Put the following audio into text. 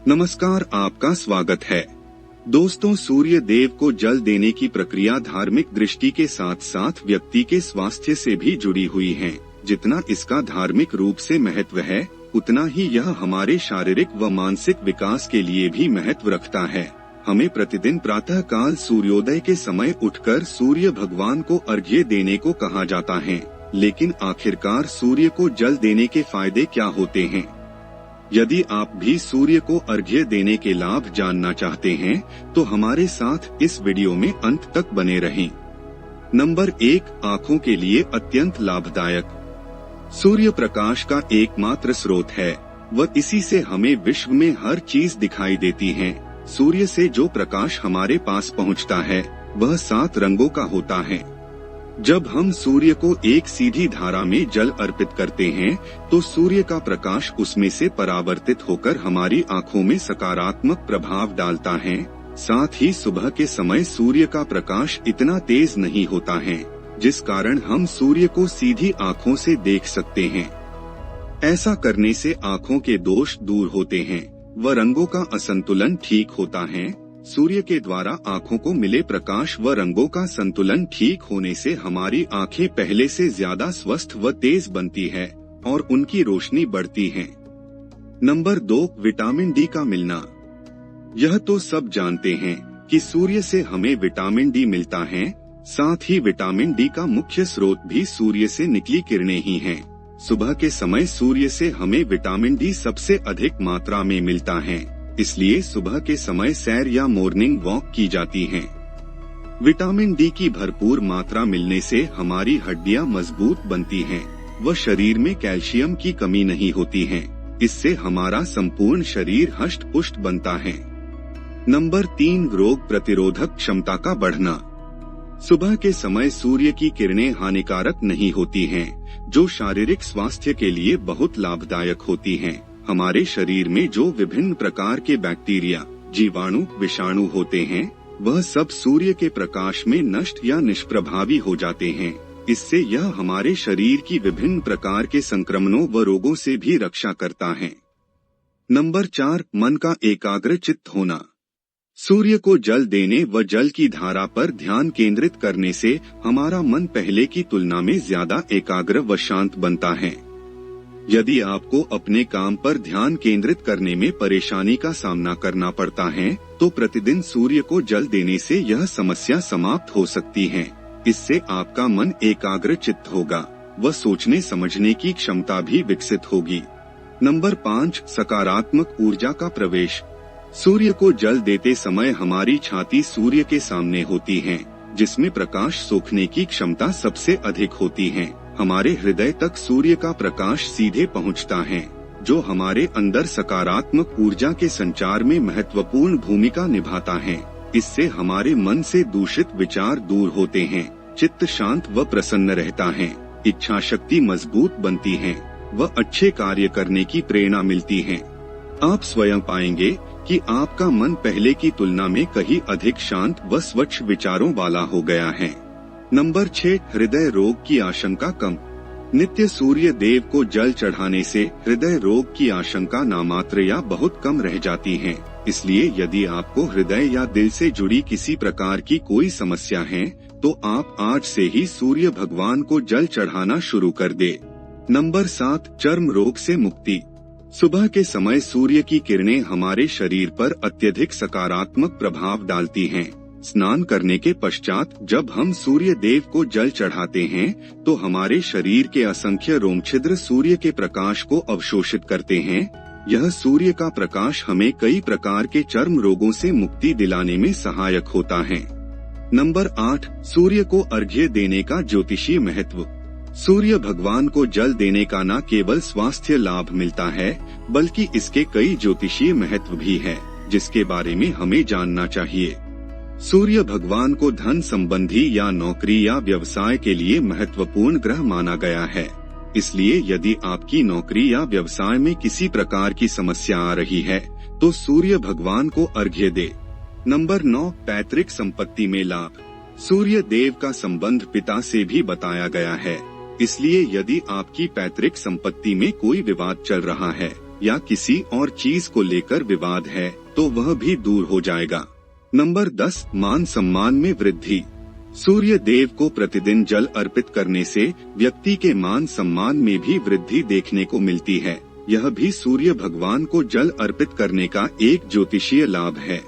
नमस्कार, आपका स्वागत है। दोस्तों, सूर्य देव को जल देने की प्रक्रिया धार्मिक दृष्टि के साथ साथ व्यक्ति के स्वास्थ्य से भी जुड़ी हुई है। जितना इसका धार्मिक रूप से महत्व है, उतना ही यह हमारे शारीरिक व मानसिक विकास के लिए भी महत्व रखता है। हमें प्रतिदिन प्रातः काल सूर्योदय के समय उठकर सूर्य भगवान को अर्घ्य देने को कहा जाता है। लेकिन आखिरकार सूर्य को जल देने के फायदे क्या होते हैं? यदि आप भी सूर्य को अर्घ्य देने के लाभ जानना चाहते हैं, तो हमारे साथ इस वीडियो में अंत तक बने रहें। नंबर 1, आँखों के लिए अत्यंत लाभदायक। सूर्य प्रकाश का एकमात्र स्रोत है, व इसी से हमें विश्व में हर चीज दिखाई देती है। सूर्य से जो प्रकाश हमारे पास पहुंचता है, वह 7 रंगों का होता है। जब हम सूर्य को एक सीधी धारा में जल अर्पित करते हैं, तो सूर्य का प्रकाश उसमें से परावर्तित होकर हमारी आँखों में सकारात्मक प्रभाव डालता है। साथ ही सुबह के समय सूर्य का प्रकाश इतना तेज नहीं होता है, जिस कारण हम सूर्य को सीधी आँखों से देख सकते हैं। ऐसा करने से आँखों के दोष दूर होते हैं व रंगों का असंतुलन ठीक होता है। सूर्य के द्वारा आँखों को मिले प्रकाश व रंगों का संतुलन ठीक होने से हमारी आँखें पहले से ज्यादा स्वस्थ व तेज बनती है और उनकी रोशनी बढ़ती है। नंबर 2, विटामिन डी का मिलना। यह तो सब जानते हैं कि सूर्य से हमें विटामिन डी मिलता है। साथ ही विटामिन डी का मुख्य स्रोत भी सूर्य से निकली किरणें ही हैं। सुबह के समय सूर्य से हमें विटामिन डी सबसे अधिक मात्रा में मिलता है, इसलिए सुबह के समय सैर या मॉर्निंग वॉक की जाती हैं। विटामिन डी की भरपूर मात्रा मिलने से हमारी हड्डियां मजबूत बनती हैं व शरीर में कैल्शियम की कमी नहीं होती है। इससे हमारा संपूर्ण शरीर हष्ट पुष्ट बनता है। नंबर 3, रोग प्रतिरोधक क्षमता का बढ़ना। सुबह के समय सूर्य की किरणें हानिकारक नहीं होती हैं, जो शारीरिक स्वास्थ्य के लिए बहुत लाभदायक होती हैं। हमारे शरीर में जो विभिन्न प्रकार के बैक्टीरिया, जीवाणु, विषाणु होते हैं, वह सब सूर्य के प्रकाश में नष्ट या निष्प्रभावी हो जाते हैं। इससे यह हमारे शरीर की विभिन्न प्रकार के संक्रमणों व रोगों से भी रक्षा करता है। नंबर 4, मन का एकाग्र चित्त होना। सूर्य को जल देने व जल की धारा पर ध्यान केंद्रित करने से हमारा मन पहले की तुलना में ज्यादा एकाग्र व शांत बनता है। यदि आपको अपने काम पर ध्यान केंद्रित करने में परेशानी का सामना करना पड़ता है, तो प्रतिदिन सूर्य को जल देने से यह समस्या समाप्त हो सकती है। इससे आपका मन एकाग्र चित्त होगा व सोचने समझने की क्षमता भी विकसित होगी। नंबर 5, सकारात्मक ऊर्जा का प्रवेश। सूर्य को जल देते समय हमारी छाती सूर्य के सामने होती है, जिसमें प्रकाश सोखने की क्षमता सबसे अधिक होती है। हमारे हृदय तक सूर्य का प्रकाश सीधे पहुंचता है, जो हमारे अंदर सकारात्मक ऊर्जा के संचार में महत्वपूर्ण भूमिका निभाता है। इससे हमारे मन से दूषित विचार दूर होते हैं, चित्त शांत व प्रसन्न रहता है, इच्छा शक्ति मजबूत बनती है व अच्छे कार्य करने की प्रेरणा मिलती है। आप स्वयं पाएंगे कि आपका मन पहले की तुलना में कहीं अधिक शांत व स्वच्छ विचारों वाला हो गया है। नंबर 6, हृदय रोग की आशंका कम। नित्य सूर्य देव को जल चढ़ाने से हृदय रोग की आशंका नामात्र या बहुत कम रह जाती है। इसलिए यदि आपको हृदय या दिल से जुड़ी किसी प्रकार की कोई समस्या है, तो आप आज से ही सूर्य भगवान को जल चढ़ाना शुरू कर दे। नंबर 7, चर्म रोग से मुक्ति। सुबह के समय सूर्य की किरणें हमारे शरीर पर अत्यधिक सकारात्मक प्रभाव डालती हैं। स्नान करने के पश्चात जब हम सूर्य देव को जल चढ़ाते हैं, तो हमारे शरीर के असंख्य रोमछिद्र सूर्य के प्रकाश को अवशोषित करते हैं। यह सूर्य का प्रकाश हमें कई प्रकार के चर्म रोगों से मुक्ति दिलाने में सहायक होता है। नंबर 8, सूर्य को अर्घ्य देने का ज्योतिषीय महत्व। सूर्य भगवान को जल देने का न केवल स्वास्थ्य लाभ मिलता है, बल्कि इसके कई ज्योतिषीय महत्व भी है, जिसके बारे में हमें जानना चाहिए। सूर्य भगवान को धन संबंधी या नौकरी या व्यवसाय के लिए महत्वपूर्ण ग्रह माना गया है। इसलिए यदि आपकी नौकरी या व्यवसाय में किसी प्रकार की समस्या आ रही है, तो सूर्य भगवान को अर्घ्य दे। नंबर 9, पैतृक संपत्ति में लाभ। सूर्य देव का संबंध पिता से भी बताया गया है। इसलिए यदि आपकी पैतृक संपत्ति में कोई विवाद चल रहा है, या किसी और चीज को लेकर विवाद है तो वह भी दूर हो जाएगा। नंबर 10, मान सम्मान में वृद्धि। सूर्य देव को प्रतिदिन जल अर्पित करने से व्यक्ति के मान सम्मान में भी वृद्धि देखने को मिलती है। यह भी सूर्य भगवान को जल अर्पित करने का एक ज्योतिषीय लाभ है।